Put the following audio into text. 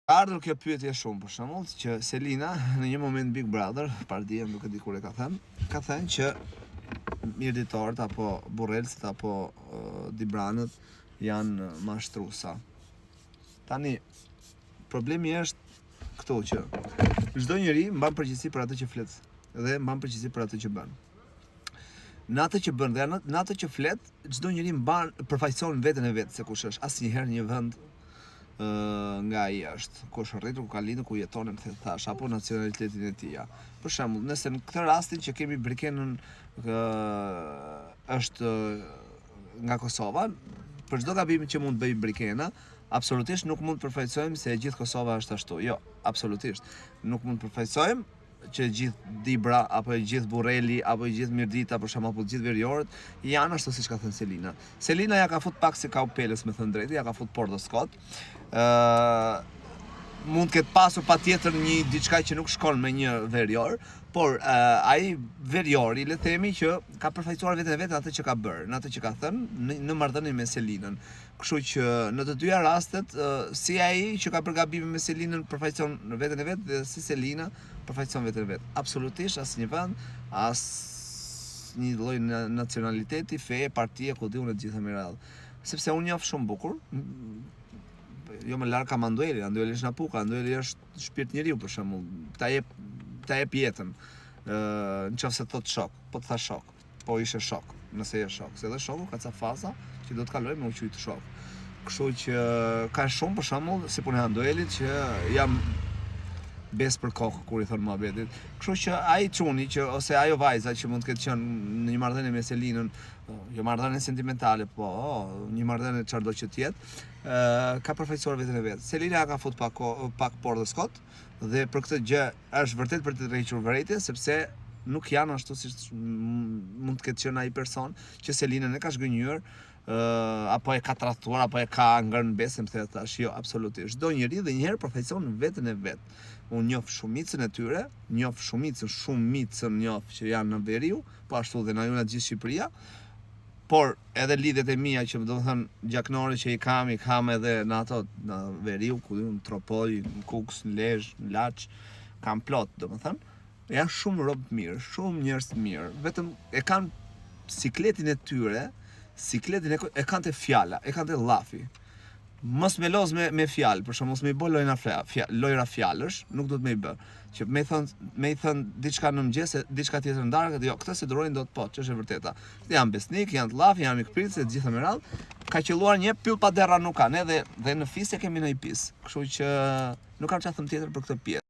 Ardhur kjo pyetje shumë për shembull që Selina në një moment Big Brother, pardijem nuk e di kur e ka thënë që mirëditorët apo burrelësit apo dibranët janë mashtruesa. Tani problemi është këtu që çdo njeri mban përgjegjësi për atë që flet dhe mban përgjegjësi për atë që bën. Në atë që bën dhe në atë që flet, çdo njeri mban përfaqëson veten e vet se kush është. Asnjëherë një vend nga ai është, ku është rritur, ku ka lindur, ku jeton, më thash, apo nacionalitetin e tij. Për shembull, nëse në këtë rastin që kemi Brikenën është nga Kosova, për çdo gabim që mund të bëjë Brikena, absolutisht nuk mund të përfaqësojmë se e gjithë Kosova është ashtu. Jo, absolutisht. Nuk mund të përfaqësojmë që gjithë Dibra, apo e gjithë Burreli, apo e gjithë Mirdita, për shembull, apo gjithë Veriorët, janë ashtu siç ka thënë Selina. Selina ja ka fut pak si Kaupelës, me thënë drejtë, ja ka fut por do skot. Mund të ketë pasur patjetër një diçka që nuk shkon me një Verior, por ai Veriori, le të themi që ka përfaqësuar veten e vet atë që ka bërë, në atë që ka thënë në marrëdhënie me Selinën. Kështu që në të dyja rastet, si ai që ka bërë gabime me Selinën përfaqëson veten e vet dhe si Selina përfaqëson veten e vet. Absolutisht asnjë vend, asnjë lloj nacionaliteti, fe, partie, ku diun e gjitha me radhë. Sepse unë njoh shumë bukur, jo më larg ka Mandueli, Mandueli është Napuka, Mandueli është shpirt njeriu për shembull. Ta jep jetën. Nëse thot shok, po të thash shok, po ishe shok, nëse je shok. Se edhe shoku ka ca faza që do të kalojë me u quajtur shok. Kështu që ka shumë për shembull si punë Manduelit që jam bes për kokë kur i thon muhabetit. Kështu që ai çuni që ose ajo vajza që mund të ketë qenë në një marrëdhënie me Selinën, jo marrëdhënie sentimentale, po një marrëdhënie çfarëdo që të jetë, ka përfaqësuar veten e vet. Selina ka fut pak por dhe skot dhe për këtë gjë është vërtet për të rrequr vërejtje, sepse nuk janë ashtu siç mund të ketë qenë ai person që Selinën e ka zgënjur, apo e ka tradhtuar, apo e ka ngërë në besë, më the tash, jo, absolutisht. Çdo njeri dhe njëherë përfaqëson veten e vet. Unë njoh shumicën e tyre, njoh shumicën njoh që janë në Veriu, po ashtu dhe në gjithë Shqipëria. Por edhe lidhjet e mia që do të thënë gjaknore që i kam edhe në ato në Veriu, ku në Tropoj, në Kuks, në Lezhë, në Laç, kam plot, do të thënë, janë shumë rob të mirë, shumë njerëz të mirë. Vetëm e kanë sikletin e tyre, e kanë te fjala, e kanë te llafi. Mos me loz me fjalë, për shembull, mos me i bë lojra fjalësh, nuk do të më i bë. Që me i thën diçka në mëngjes, diçka tjetër në darkë, jo, këtë se durojnë dot po, që është e vërteta. Janë besnik, janë të llafi, janë mikpritëse, të gjitha me radhë. Ka qelluar një pyll pa derra nuk kanë, edhe dhe në fisë kemi në i pis. Kështu që nuk kam çfarë them tjetër për këtë pjesë.